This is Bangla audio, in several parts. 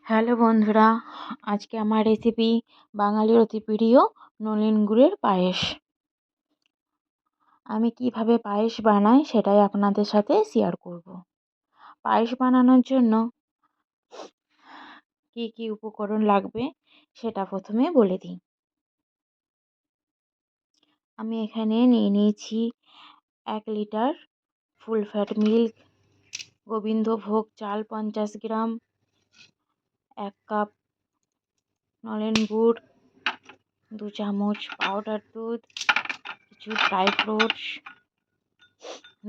হ্যালো বন্ধুরা, আজকে আমার রেসিপি বাঙালির অতি প্রিয় নলেন গুড়ের পায়েস। আমি কিভাবে পায়েস বানাই সেটাই আপনাদের সাথে শেয়ার করব। পায়েস বানানোর জন্য কি কি উপকরণ লাগবে সেটা প্রথমে বলে দিই। আমি এখানে নিয়ে নিয়েছি 1 litre full fat milk, Gobindobhog চাল 50 গ্রাম, 1 কাপ নলেন গুড়, 2 চামচ পাউডার দুধ, কিছু ড্রাই ফ্রুটস,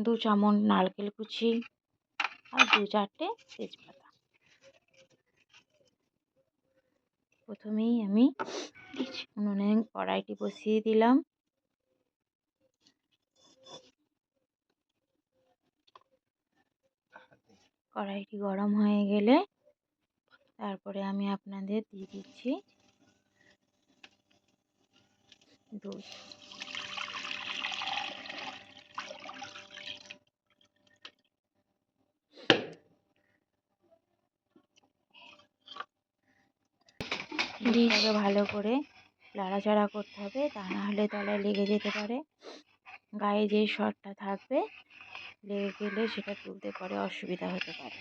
2 চামচ নারকেল কুচি আর 2-4টে তেজপাতা। প্রথমেই আমি উনুনে কড়াইটি বসিয়ে দিলাম। কড়াইটি গরম হয়ে গেলে তারপরে আমি আপনাদের দিয়ে দিচ্ছি দুধ। দুধটাকে ভালো করে নাড়াচাড়া করতে হবে, তা না হলে তলায় লেগে যেতে পারে। গায়ে যে সরটা থাকবে লেগে গেলে সেটা তুলতে পরে অসুবিধা হতে পারে।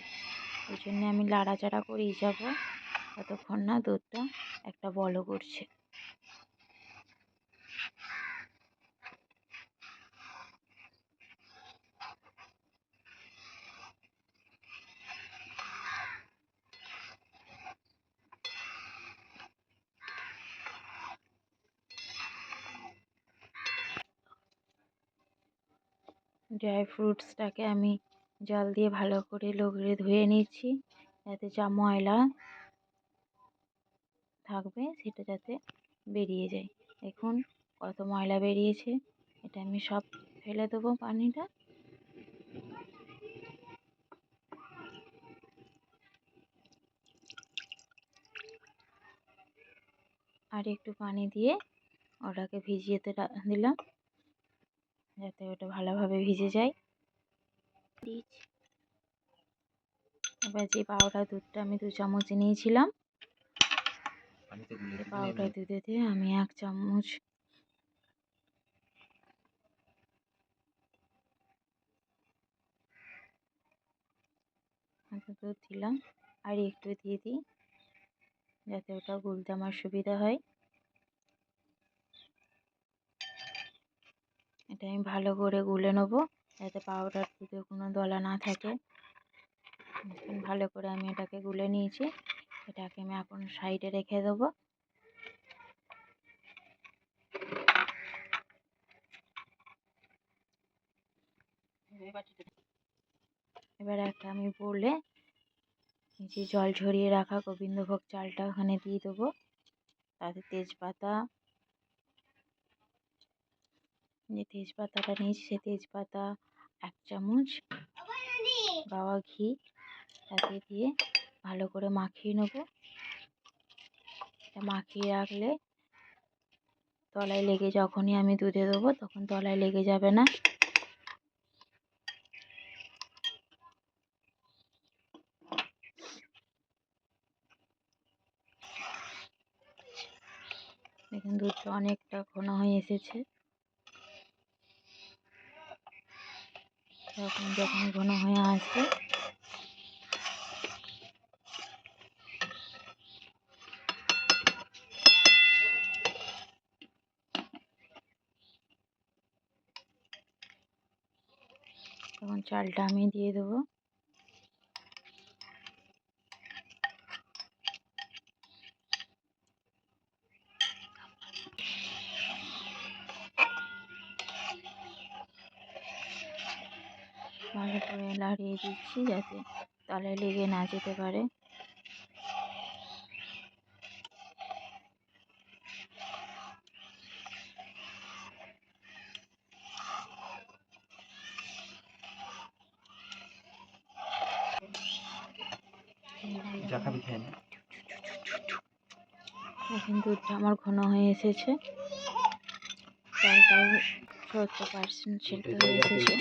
ওই জন্য আমি নাড়াচাড়া করেই যাব ততক্ষণ না দুধটা একটা বলক উঠছে। ড্রাই ফ্রুটসটাকে আমি জল দিয়ে ভালো করে লগড়ে ধুয়ে নিচ্ছি, যাতে যা ময়লা থাকবে সেটা যাতে বেরিয়ে যায়। দেখুন কত ময়লা বেরিয়েছে। এটা আমি সব ফেলে দেবো পানিটা। আর একটু পানি দিয়ে ওটাকে ভিজিয়ে দিলাম, যাতে ওটা ভালোভাবে ভিজে যায়। এবার যে পাউডার দুধটা আমি 2 চামচ নিয়েছিলাম, পাউডার দুধে দিয়ে আমি 1 চামচ দুধ দিলাম। আর একটু দিয়ে দিই যাতে ওটা গুলতে আমার সুবিধা হয়। এটা আমি ভালো করে গুলে নেবো, যাতে পাউডার দুধে কোনো দলা না থাকে। ভালো করে আমি এটাকে গুলে নিয়েছি। এটাকে আমি এখন সাইডে রেখে দেবো। এবার একটা আমি বলে যে জল ঝরিয়ে রাখা গোবিন্দভোগ চালটা ওখানে দিয়ে দেবো। তাতে তেজপাতা, যে তেজপাতাটা নিয়েছি সে তেজপাতা 1 চামচ, গাওয়া ঘি তাতে দিয়ে ভালো করে মাখিয়ে নেবো। এটা মাখিয়ে রাখলে তলায় লেগে যখনই আমি দুধে দেবো তখন তলায় লেগে যাবে না। দেখুন দুধটা অনেকটা ঘন হয়ে এসেছে। যখন ঘন হয়ে আসবে তখন চালটা আমি দিয়ে দেবো। ভালো করে নাড়িয়ে দিচ্ছি যাতে তলায় লেগে না যেতে পারে। এখন দুধটা আমার ঘন হয়ে এসেছে, চালটাও 70% সেদ্ধ হয়ে এসেছে।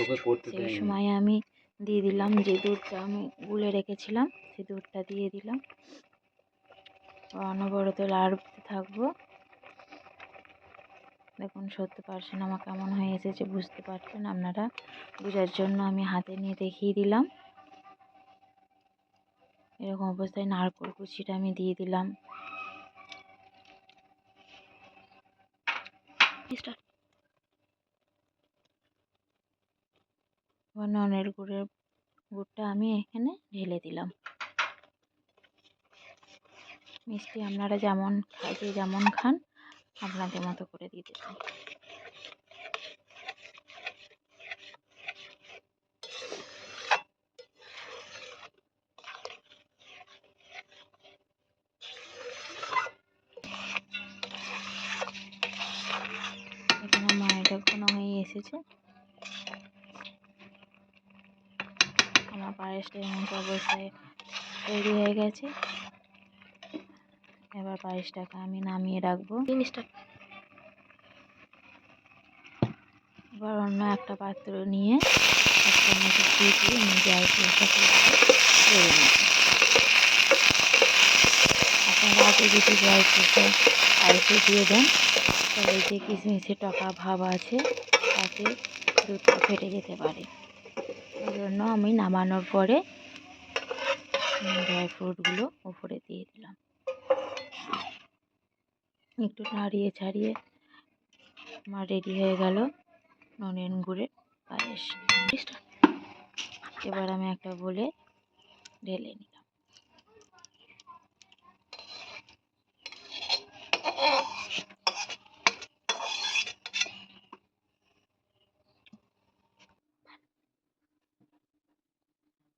সেই সময় আমি দিয়ে দিলাম যে দুধটা আমি গুলে রেখেছিলাম, সেই দুধটা দিয়ে দিলাম। অনবরত লাড়তে থাকবো। দেখুন 70% আমার কেমন হয়ে এসেছে বুঝতে পারছেন আপনারা। বোঝার জন্য আমি হাতে নিয়ে দেখিয়ে দিলাম। এরকম অবস্থায় নারকেল কুচিটা আমি দিয়ে দিলাম। ননের গুড়টা আমি এখানে ঢেলে দিলাম। মিষ্টি আপনারা যেমন যে যেমন খান আপনাদের মতো করে দিয়ে দেবেন। এখানে ময়দা ঘন হয়ে এসেছে। আমার পায়েসটা এমন অবস্থায় তৈরি হয়ে গেছে। এবার পায়েসটাকে আমি নামিয়ে রাখবো। এবার অন্য একটা পাত্র নিয়ে এক চামচ ঘি দিয়ে আমি ড্রাই ফ্রুটটাকে ঢেলে নেব। আপনারা আগে যদি ড্রাই ফ্রুটটা পায়েসে দিয়ে দেন তাহলে যে কিশমিশে টকা ভাব আছে তাতে দুধটা ফেটে যেতে পারে। ওই জন্য আমি নামানোর পরে ড্রাই ফ্রুটগুলো উপরে দিয়ে দিলাম। একটু নাড়িয়ে ছাড়িয়ে আমার রেডি হয়ে গেল নলেন গুড়ের পায়েস। এবার আমি একটা বলে ঢেলে নিলাম।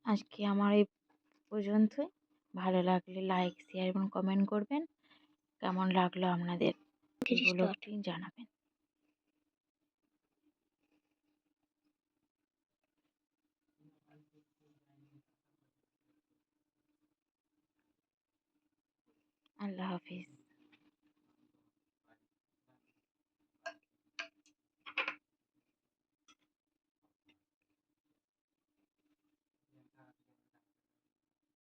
আজকে আমার এই পর্যন্তই। ভালো লাগলে লাইক শেয়ার এবং কমেন্ট করবেন। কেমন লাগলো আপনাদের এগুলো জানাবেন। আল্লাহ হাফিজ।